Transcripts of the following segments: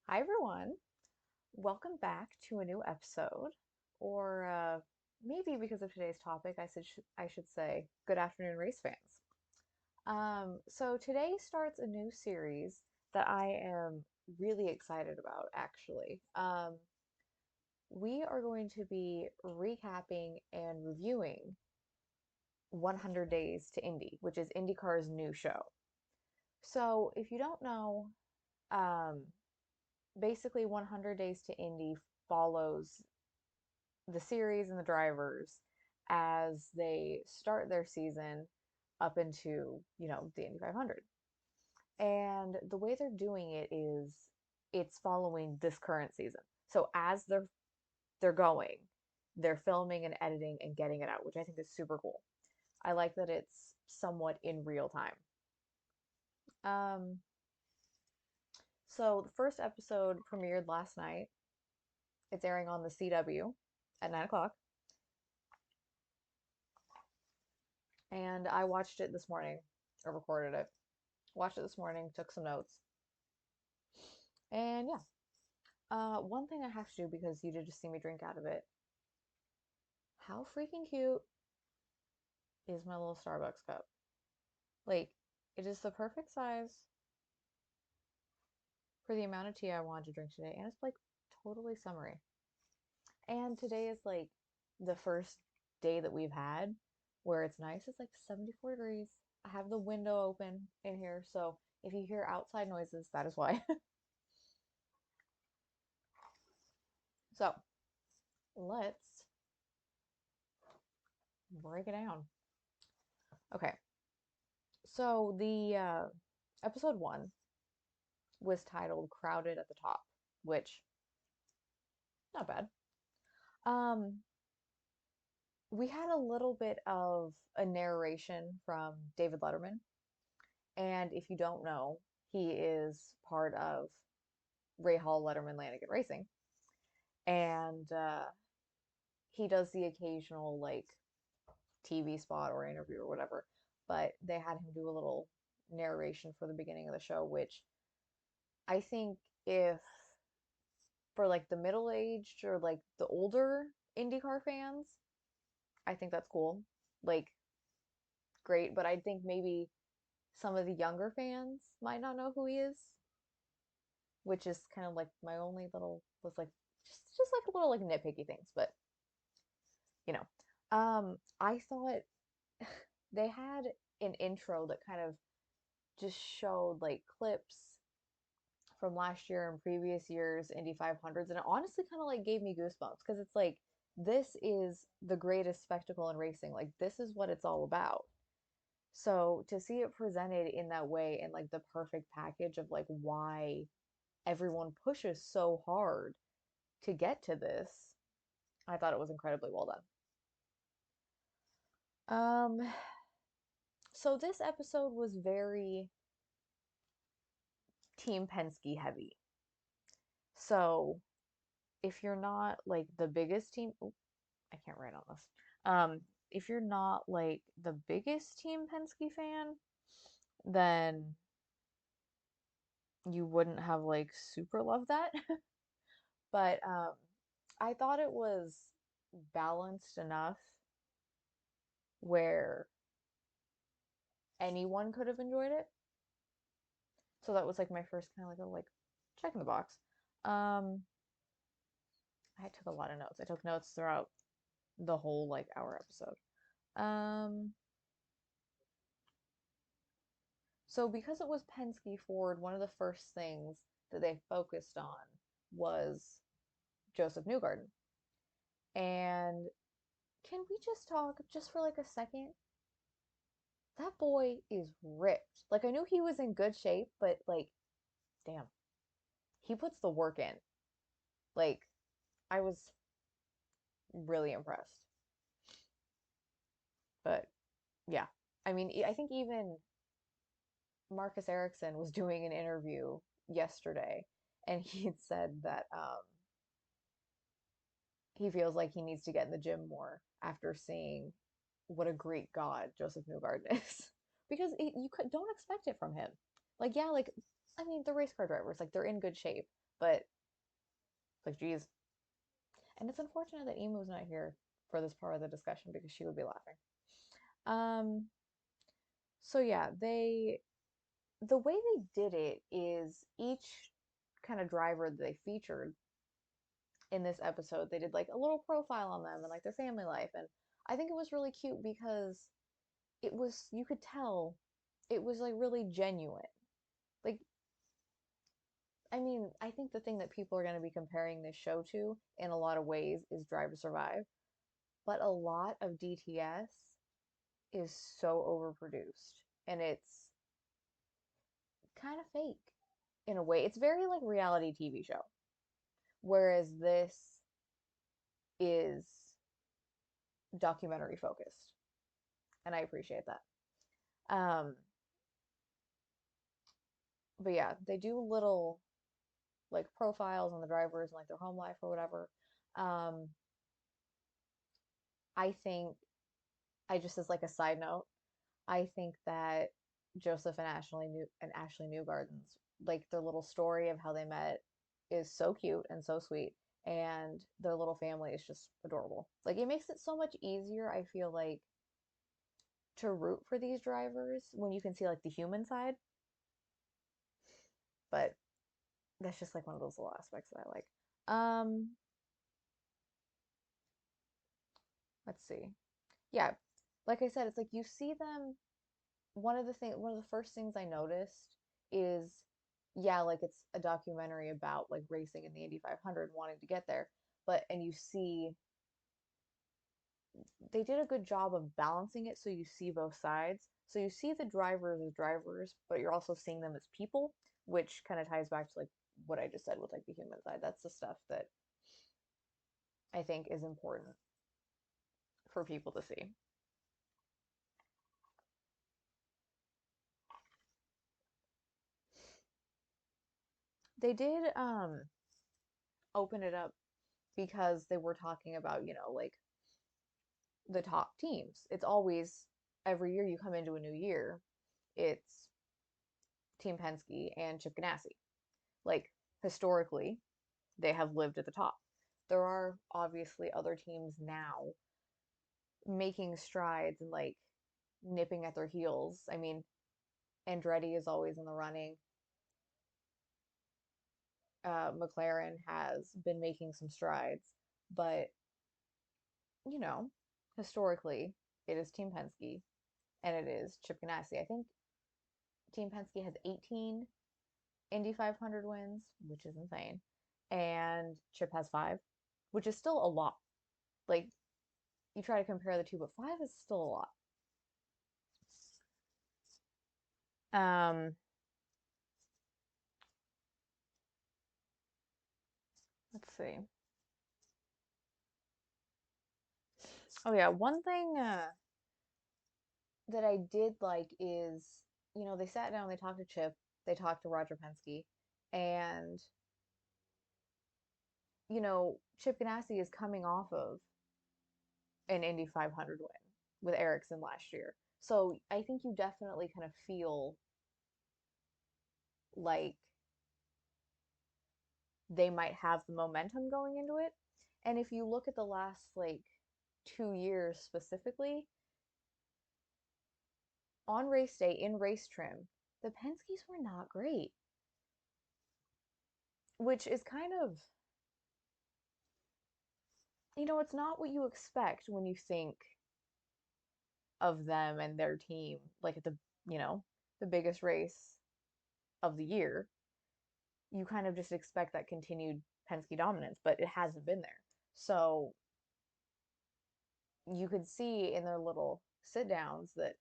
Hi, everyone. Welcome back to a new episode. Or maybe because of today's topic, I should say good afternoon, race fans. So today starts a new series that I am really excited about, actually. We are going to be recapping and reviewing 100 Days to Indy, which is IndyCar's new show. So if you don't know, um, basically 100 Days to Indy follows the series and the drivers as they start their season up into, the Indy 500. And the way they're doing it is it's following this current season. So as they're going, they're filming and editing and getting it out, which I think is super cool. I like that it's somewhat in real time. Um, so the first episode premiered last night. It's airing on the CW at 9 o'clock. And I watched it this morning, or recorded it. Watched it this morning, took some notes. And yeah, one thing I have to do because you did just see me drink out of it. How freaking cute is my little Starbucks cup? Like, it is the perfect size for the amount of tea I wanted to drink today, and it's like totally summery. And today is like the first day that we've had where it's nice. It's like 74 degrees. I have the window open in here, so if you hear outside noises, that is why. So, let's break it down. Okay, so the episode one was titled "Crowded at the Top," which not bad. Um, we had a little bit of a narration from David Letterman, and if you don't know, he is part of Ray Hall, Letterman, Lanigan Racing, and he does the occasional like TV spot or interview or whatever. But they had him do a little narration for the beginning of the show, which I think if for like the middle aged or like the older IndyCar fans, I think that's cool. Like, great. But I think maybe some of the younger fans might not know who he is, which is kind of like my only little was like just like a little like nitpicky things, but you know. I thought they had an intro that kind of just showed like clips from last year and previous years Indy 500s, and it honestly kind of like gave me goosebumps because it's like this is the greatest spectacle in racing. Like, this is what it's all about. So to see it presented in that way and like the perfect package of like why everyone pushes so hard to get to this, I thought it was incredibly well done. So this episode was very Team Penske heavy. So if you're not like the biggest team, oh, I can't write on this. If you're not like the biggest Team Penske fan, then you wouldn't have like super loved that. But I thought it was balanced enough where anyone could have enjoyed it. So that was like my first kind of like a like check in the box. Um, I took a lot of notes. I took notes throughout the whole like hour episode. Um, so because it was Penske Ford, one of the first things that they focused on was Joseph Newgarden. And can we just talk just for like a second? That boy is ripped. Like, I knew he was in good shape, but like, damn, he puts the work in. Like, I was really impressed. But yeah, I mean, I think even Marcus Ericsson was doing an interview yesterday, and he had said that he feels like he needs to get in the gym more after seeing what a great god Joseph Newgarden is. Because don't expect it from him. Like, yeah, like I mean, the race car drivers, like, they're in good shape, But like, geez. And it's unfortunate that Emu's not here for this part of the discussion because she would be laughing. Um, so yeah, the way they did it is each kind of driver that they featured in this episode, they did like a little profile on them and like their family life. And I think it was really cute because it was, you could tell it was like really genuine. Like, I mean, I think the thing that people are going to be comparing this show to in a lot of ways is Drive to Survive, but a lot of DTS is so overproduced and it's kind of fake in a way. It's very like reality TV show, whereas this is documentary focused, and I appreciate that. But yeah, they do little like profiles on the drivers and like their home life or whatever. Um, I think I just as like a side note, I think that Joseph and Ashley Newgarden's like their little story of how they met is so cute and so sweet, and their little family is just adorable. Like it makes it so much easier, I feel like, to root for these drivers when you can see like the human side. But that's just like one of those little aspects that I like. Um, let's see. Yeah, like I said, it's like you see them. One of the first things I noticed is, yeah, like it's a documentary about like racing in the Indy 500, wanting to get there, but and you see they did a good job of balancing it so you see both sides. So you see the drivers as drivers, but you're also seeing them as people, which kind of ties back to like what I just said with like the human side. That's the stuff that I think is important for people to see. They did open it up because they were talking about, like the top teams. It's always every year you come into a new year, it's Team Penske and Chip Ganassi. Like historically, they have lived at the top. There are obviously other teams now making strides and like nipping at their heels. I mean, Andretti is always in the running. McLaren has been making some strides, but you know, historically, it is Team Penske and it is Chip Ganassi. I think Team Penske has 18 Indy 500 wins, which is insane, and Chip has five, which is still a lot. Like, you try to compare the two, but five is still a lot. Um, let's see. Oh yeah, one thing that I did like is, they sat down, they talked to Chip, they talked to Roger Penske, and Chip Ganassi is coming off of an Indy 500 win with Ericsson last year. So I think you definitely kind of feel like they might have the momentum going into it. And if you look at the last like 2 years specifically, on race day in race trim, the Penskes were not great, which is kind of, it's not what you expect when you think of them and their team, like at you know, the biggest race of the year. You kind of just expect that continued Penske dominance, but it hasn't been there. So you could see in their little sit downs that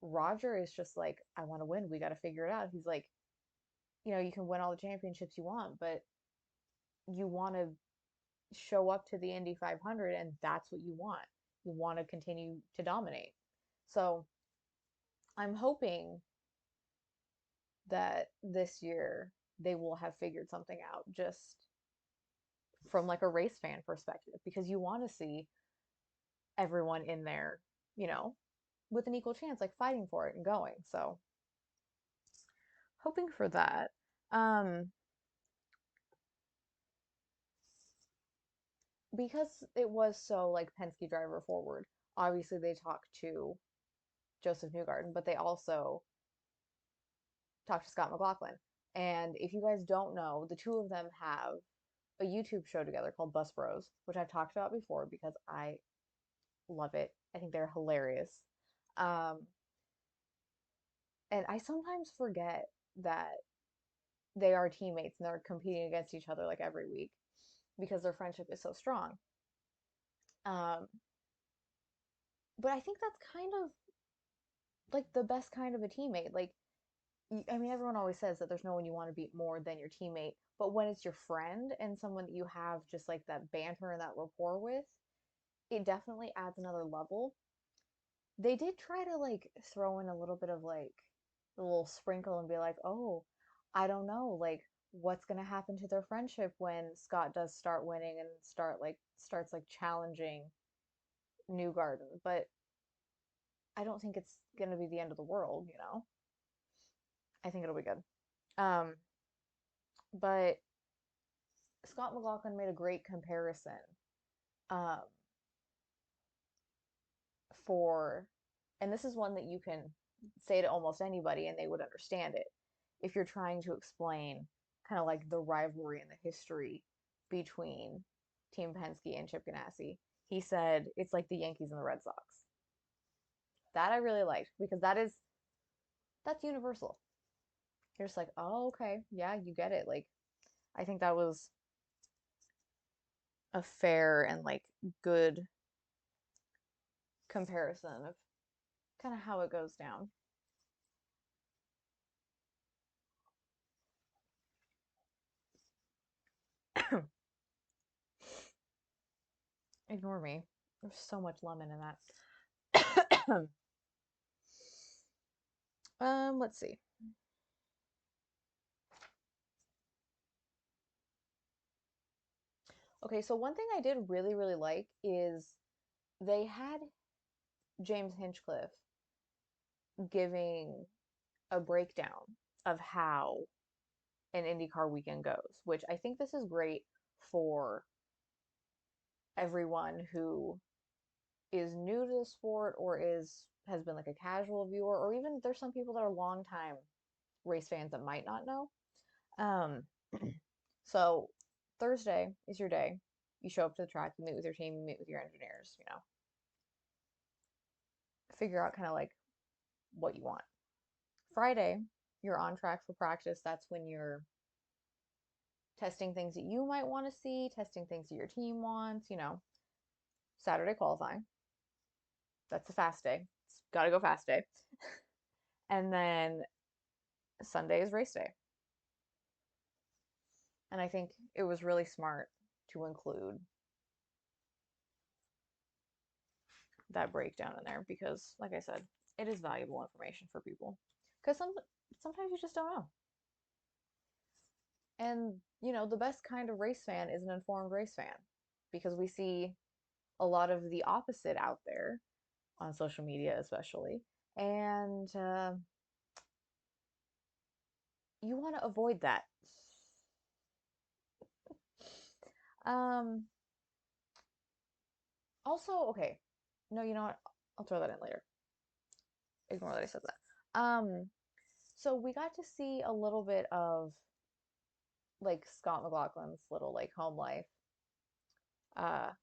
Roger is just like, I want to win. We got to figure it out. He's like, you can win all the championships you want, but you want to show up to the Indy 500 and that's what you want. You want to continue to dominate. So I'm hoping that this year they will have figured something out just from like a race fan perspective because you want to see everyone in there, you know, with an equal chance, like fighting for it and going. So hoping for that. Um, because it was so like Penske driver forward, obviously they talked to Joseph Newgarden, but they also talked to Scott McLaughlin. And if you guys don't know, the two of them have a YouTube show together called Bus Bros, which I've talked about before because I love it. I think they're hilarious. Um, and I sometimes forget that they are teammates and they're competing against each other like every week because their friendship is so strong. Um, but I think that's kind of like the best kind of a teammate. Like, I mean, everyone always says that there's no one you want to beat more than your teammate, but when it's your friend and someone that you have just like that banter and that rapport with, it definitely adds another level. They did try to like throw in a little bit of like a little sprinkle and be like, oh, I don't know, like what's gonna happen to their friendship when Scott does start winning and starts like challenging Newgarden. But I don't think it's gonna be the end of the world, you know? I think it'll be good. Um, but Scott McLaughlin made a great comparison um, for, and this is one that you can say to almost anybody and they would understand it. If you're trying to explain kind of like the rivalry and the history between Team Penske and Chip Ganassi, he said it's like the Yankees and the Red Sox. That I really liked because that's universal. You're just like, oh, okay, yeah, you get it. Like, I think that was a fair and like good comparison of kind of how it goes down. Ignore me. There's so much lemon in that. Let's see. Okay, so one thing I did really, really like is they had James Hinchcliffe giving a breakdown of how an IndyCar weekend goes, which I think this is great for everyone who is new to the sport or is has been like a casual viewer, or even there's some people that are longtime race fans that might not know. Um, so Thursday is your day. You show up to the track, you meet with your team, you meet with your engineers, you know, figure out kind of like what you want. Friday, you're on track for practice. That's when you're testing things that you might want to see, testing things that your team wants, you know. Saturday qualifying. That's a fast day. It's got to go fast day. And then Sunday is race day. And I think it was really smart to include that breakdown in there because, like I said, it is valuable information for people. Because sometimes you just don't know. And, you know, the best kind of race fan is an informed race fan because we see a lot of the opposite out there on social media, especially. And you want to avoid that. Um, Also, okay. No, you know what? I'll throw that in later. Ignore that I said that. So we got to see a little bit of like Scott McLaughlin's little like home life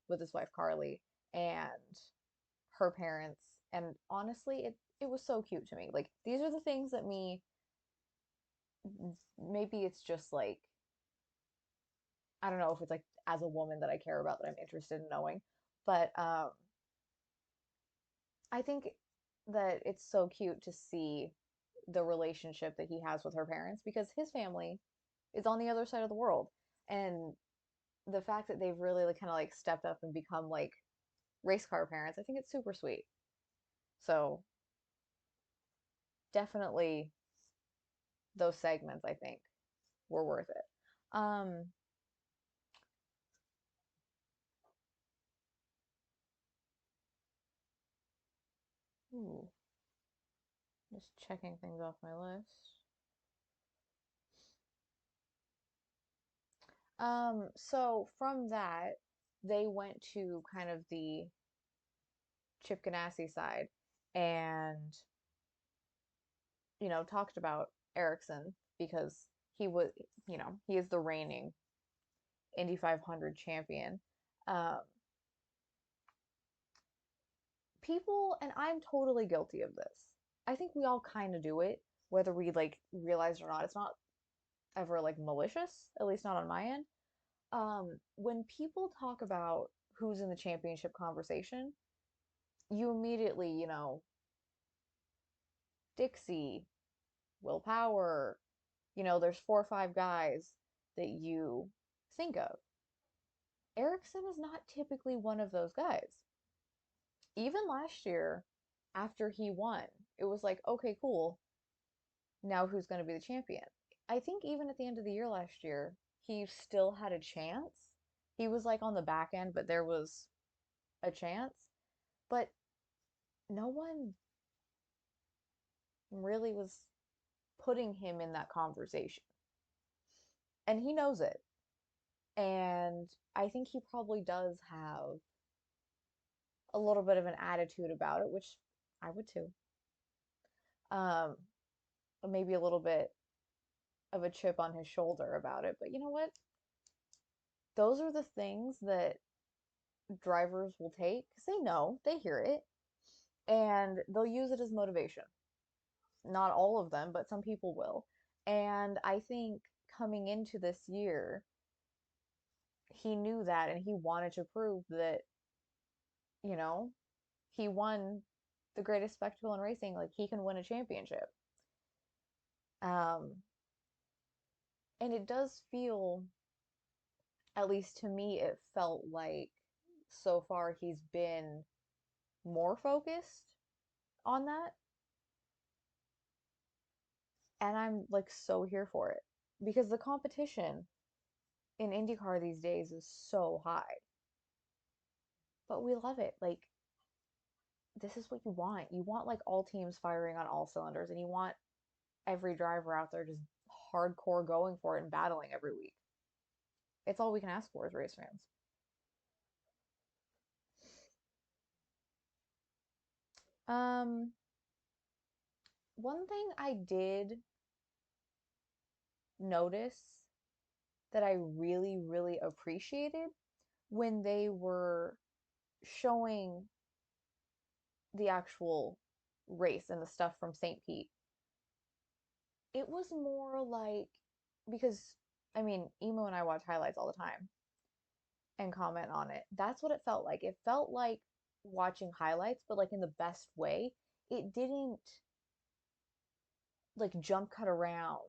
with his wife Carly and her parents. And honestly, it was so cute to me. Like these are the things that me maybe it's just like I don't know if it's like as a woman that I care about that I'm interested in knowing. But I think that it's so cute to see the relationship that he has with her parents because his family is on the other side of the world. And the fact that they've really like kind of like stepped up and become like race car parents, I think it's super sweet. So definitely those segments I think were worth it. Ooh, just checking things off my list. So from that, they went to kind of the Chip Ganassi side and, talked about Erickson because he was, he is the reigning Indy 500 champion. Um, People, and I'm totally guilty of this. I think we all kind of do it, whether we like realize it or not. It's not ever like malicious, at least not on my end. When people talk about who's in the championship conversation, you immediately, Dixie, Will Power, there's 4 or 5 guys that you think of. Erickson is not typically one of those guys. Even last year, after he won, it was like, okay, cool. Now who's going to be the champion? I think even at the end of the year last year, he still had a chance. He was like on the back end, but there was a chance. But no one really was putting him in that conversation. And he knows it. And I think he probably does have a little bit of an attitude about it, which I would too. Um, Maybe a little bit of a chip on his shoulder about it. But you know what? Those are the things that drivers will take because they know, they hear it, and they'll use it as motivation. Not all of them, but some people will. And I think coming into this year, he knew that and he wanted to prove that, you know, he won the greatest spectacle in racing. Like he can win a championship. Um, and it does feel, at least to me, it felt like so far he's been more focused on that. And I'm like so here for it because the competition in IndyCar these days is so high. But we love it. Like this is what you want. You want like all teams firing on all cylinders and you want every driver out there just hardcore going for it and battling every week. It's all we can ask for as race fans. Um, One thing I did notice that I really, really appreciated when they were showing the actual race and the stuff from St. Pete, it was more like because I mean, Emo and I watch highlights all the time and comment on it. That's what it felt like. It felt like watching highlights, but like in the best way. It didn't like jump cut around,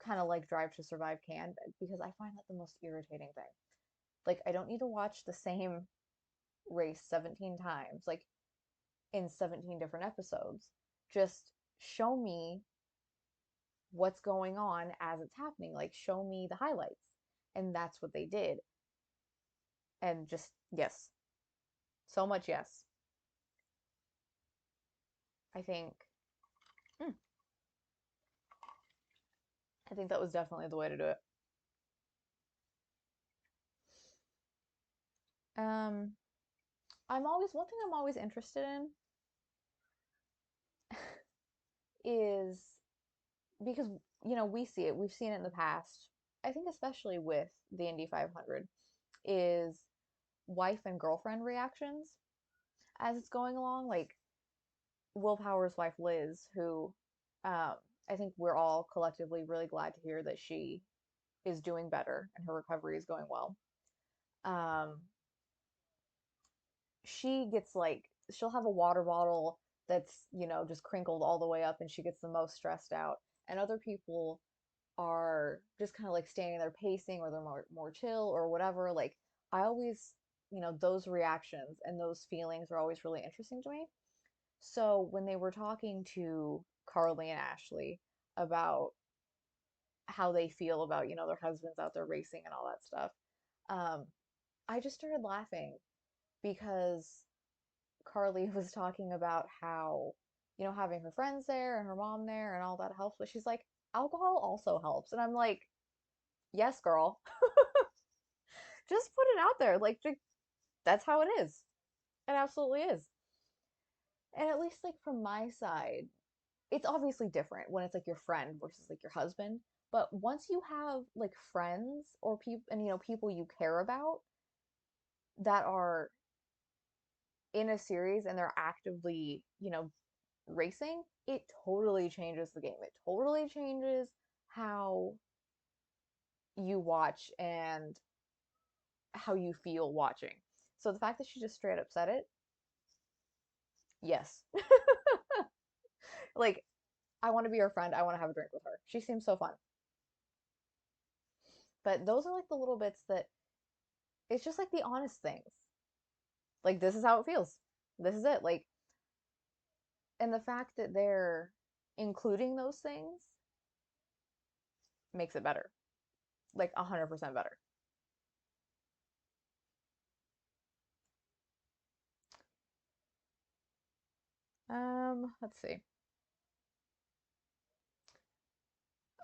kind of like Drive to Survive can, because I find that the most irritating thing. Like, I don't need to watch the same race 17 times, like in 17 different episodes. Just show me what's going on as it's happening. Like, show me the highlights. And that's what they did. And just, yes. So much yes. I think, mm, I think that was definitely the way to do it. Um, one thing I'm always interested in is because, we see it, we've seen it in the past. I think especially with the Indy 500 is wife and girlfriend reactions as it's going along. Like Will Power's wife Liz, who um, I think we're all collectively really glad to hear that she is doing better and her recovery is going well. Um, she gets like she'll have a water bottle that's just crinkled all the way up, and she gets the most stressed out. And other people are just kind of like standing there pacing, or they're more chill or whatever. Like I always, those reactions and those feelings are always really interesting to me. So when they were talking to Carly and Ashley about how they feel about, their husbands out there racing and all that stuff, um, I just started laughing because Carly was talking about how, having her friends there and her mom there and all that helps. But she's like, alcohol also helps. And I'm like, yes, girl. Just put it out there. Like, that's how it is. It absolutely is. And at least, like, from my side, it's obviously different when it's like your friend versus like your husband. But once you have like friends or people and people you care about that are in a series and they're actively, racing, it totally changes the game. It totally changes how you watch and how you feel watching. So the fact that she just straight up said it, yes. Like, I want to be her friend. I want to have a drink with her. She seems so fun. But those are like the little bits that it's just like the honest things. Like, this is how it feels. This is it. Like, and the fact that they're including those things makes it better. Like 100% better. Let's see.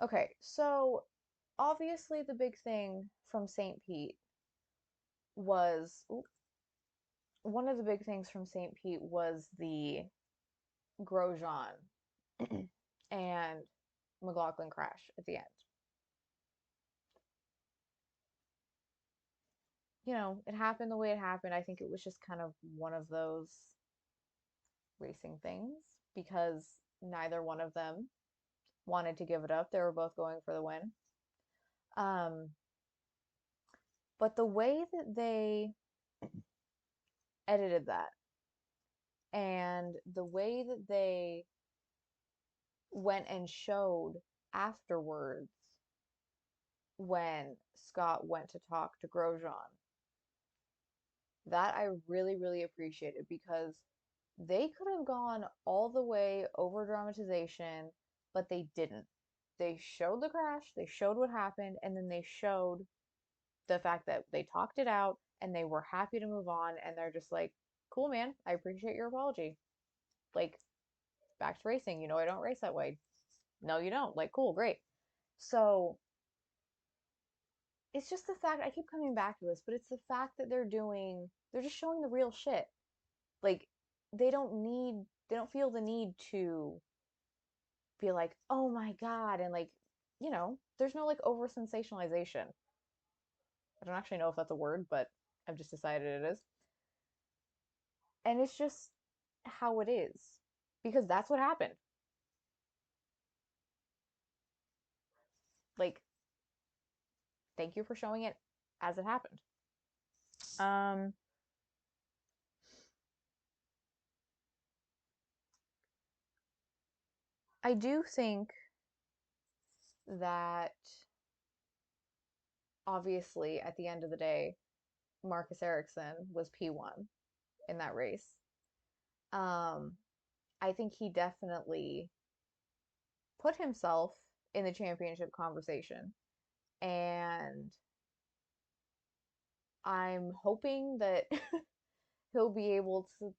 Okay, so obviously the big thing from St. Pete was one of the big things from St. Pete was the Grosjean and McLaughlin crash at the end. It happened the way it happened. I think it was just kind of one of those racing things because neither one of them wanted to give it up. They were both going for the win. Um, but the way that they edited that and the way that they went and showed afterwards when Scott went to talk to Grosjean, that I really, really appreciated because they could have gone all the way over dramatization, but they didn't. They showed the crash, they showed what happened, and then they showed the fact that they talked it out and they were happy to move on. And they're just like, cool, man, I appreciate your apology. Like, back to racing. I don't race that way. No, you don't. Like, cool, great. So it's just the fact, I keep coming back to this, but it's the fact that they're just showing the real shit. Like, they don't feel the need to be like, oh my God. And like, there's no like over sensationalization. I don't actually know if that's a word, but I've just decided it is. And it's just how it is because that's what happened. Like, thank you for showing it as it happened. Um, I do think that obviously at the end of the day, Marcus Ericsson was P1 in that race. Um, I think he definitely put himself in the championship conversation. And I'm hoping that he'll be able to,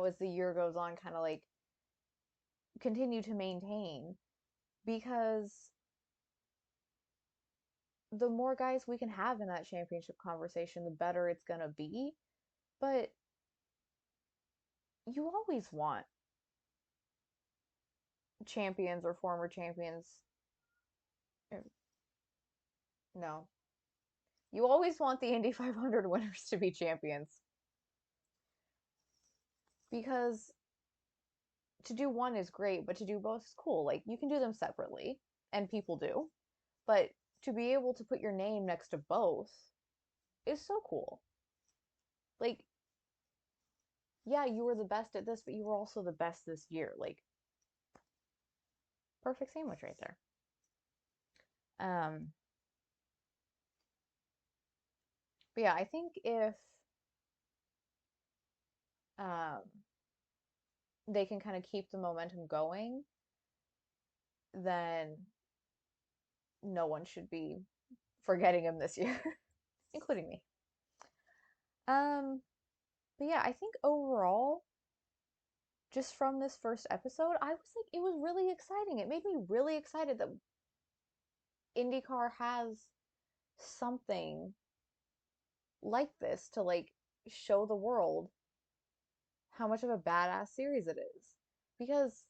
as the year goes on, kind of like continue to maintain because the more guys we can have in that championship conversation, the better it's going to be. But you always want champions or former champions. No. You always want the Indy 500 winners to be champions because to do one is great, but to do both is cool. Like, you can do them separately, and people do. But to be able to put your name next to both is so cool. Like, yeah, you were the best at this, but you were also the best this year. Like, perfect sandwich right there. Um, but yeah, I think if um they can kind of keep the momentum going, then no one should be forgetting him this year, including me. Um, but yeah, I think overall, just from this first episode, I was like, it was really exciting. It made me really excited that IndyCar has something like this to like show the world how much of a badass series it is. Because,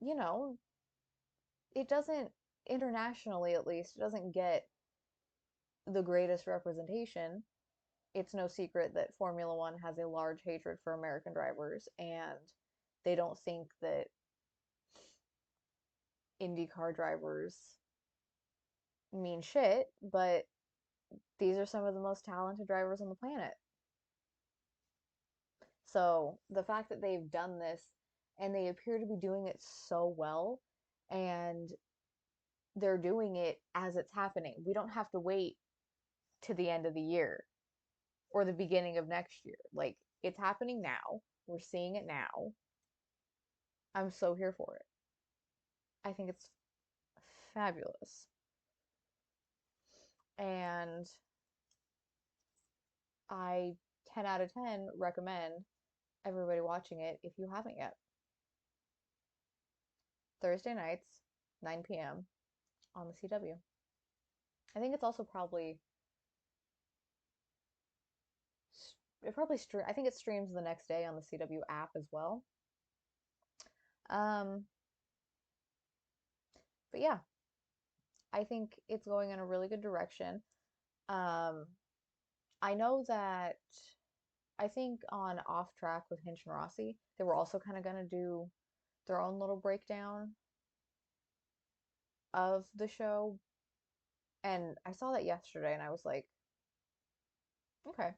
you know, it doesn't, internationally at least, it doesn't get the greatest representation. It's no secret that Formula One has a large hatred for American drivers, and they don't think that IndyCar drivers mean shit, but these are some of the most talented drivers on the planet. So the fact that they've done this and they appear to be doing it so well, and they're doing it as it's happening. We don't have to wait to the end of the year or the beginning of next year. Like, it's happening now. We're seeing it now. I'm so here for it. I think it's fabulous. And I 10 out of 10 recommend everybody watching it if you haven't yet. Thursday nights, 9 p.m. on the CW. I think it's also probably it probably stream. I think it streams the next day on the CW app as well. Um, but yeah, I think it's going in a really good direction. Um, I know that I think on Off Track with Hinch and Rossi, they were also kind of going to do their own little breakdown of the show. And I saw that yesterday and I was like, okay,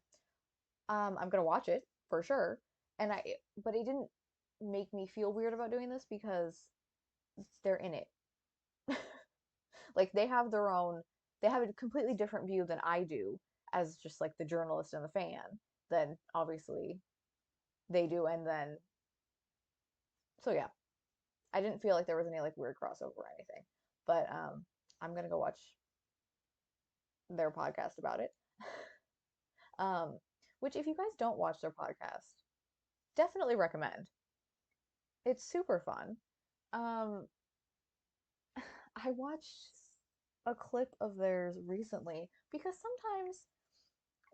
I'm going to watch it for sure. But it didn't make me feel weird about doing this because they're in it. Like they have a completely different view than I do as just like the journalist and the fan than obviously they do. And then, so yeah, I didn't feel like there was any like weird crossover or anything. But I'm gonna go watch their podcast about it. um, which if you guys don't watch their podcast, definitely recommend. It's super fun. Um, I watched a clip of theirs recently because sometimes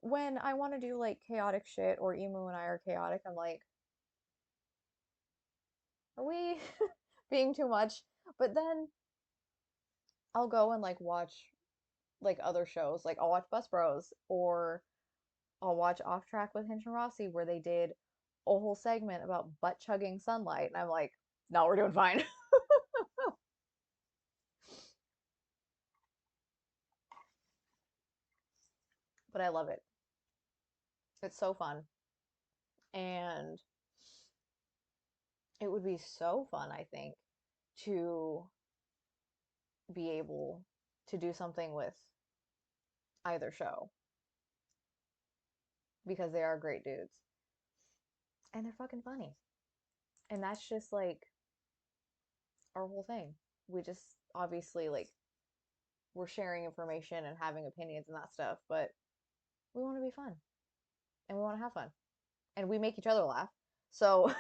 when I want to do like chaotic shit or Emu and I are chaotic, I'm like, are we being too much? But then I'll go and like watch like other shows. Like I'll watch Bus Bros or I'll watch Off Track with Hinch and Rossi where they did a whole segment about butt chugging sunlight. And I'm like, no, we're doing fine. But I love it. It's so fun. And it would be so fun, I think, to be able to do something with either show because they are great dudes and they're fucking funny. And that's just like our whole thing. We just obviously like we're sharing information and having opinions and that stuff, but we want to be fun and we want to have fun and we make each other laugh. So,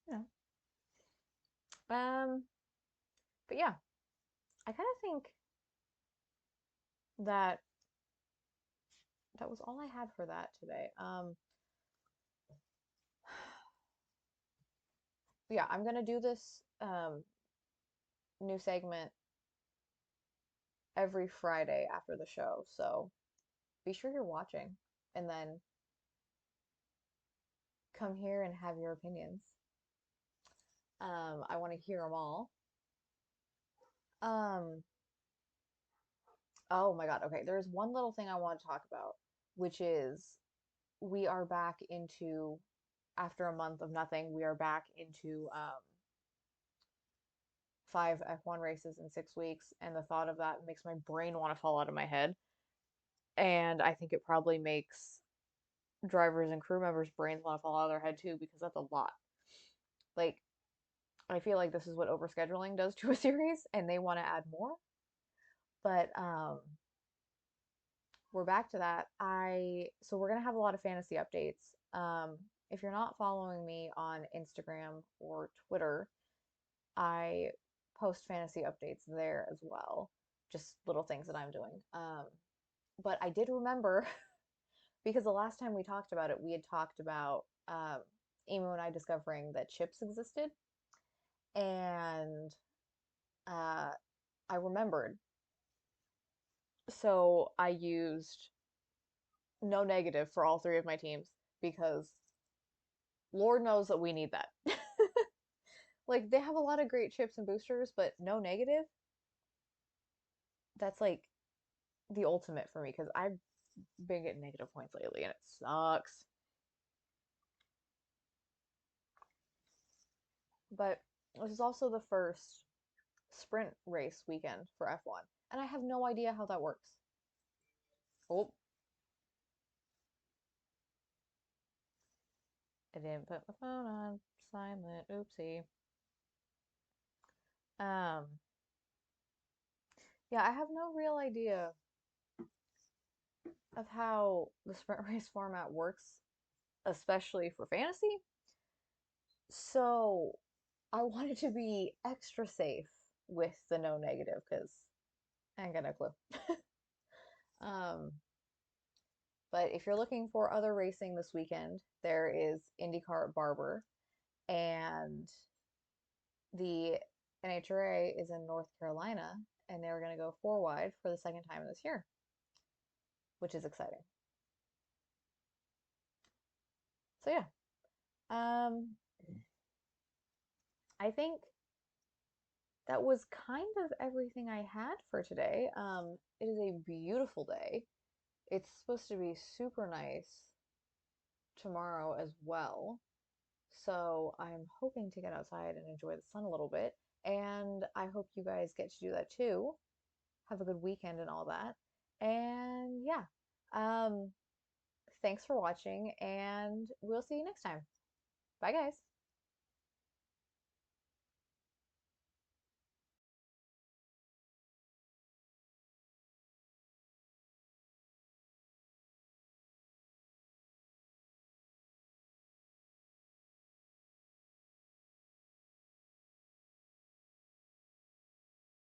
you know, um, but yeah, I kind of think that that was all I had for that today. Yeah, I'm gonna do this new segment every Friday after the show. So be sure you're watching and then come here and have your opinions. I want to hear them all. Um, oh my God. Okay, there's one little thing I want to talk about, which is we are back into, after a month of nothing, we are back into 5 F1 races in 6 weeks, and the thought of that makes my brain want to fall out of my head. And I think it probably makes drivers and crew members' brains want to fall out of their head too, because that's a lot. Like, I feel like this is what overscheduling does to a series, and they want to add more. But we're back to that. So we're gonna have a lot of fantasy updates. If you're not following me on Instagram or Twitter, I post fantasy updates there as well. Just little things that I'm doing. But I did remember because the last time we talked about it, we had talked about Emu and I discovering that chips existed, and uh, I remembered. So I used no negative for all three of my teams because Lord knows that we need that. Like they have a lot of great chips and boosters, but no negative, that's like the ultimate for me because I've been getting negative points lately and it sucks. But this is also the first sprint race weekend for F1, and I have no idea how that works. Oh, I didn't put my phone on silent. Oopsie. Um, yeah, I have no real idea of how the sprint race format works, especially for fantasy. So I wanted to be extra safe with the no negative because I ain't got no clue. Um, but if you're looking for other racing this weekend, there is IndyCar at Barber, and the NHRA is in North Carolina, and they're going to go four wide for the second time this year, which is exciting. So yeah, um, I think that was kind of everything I had for today. It is a beautiful day. It's supposed to be super nice tomorrow as well. So I'm hoping to get outside and enjoy the sun a little bit. And I hope you guys get to do that too. Have a good weekend and all that. And yeah, um, thanks for watching, and we'll see you next time. Bye, guys.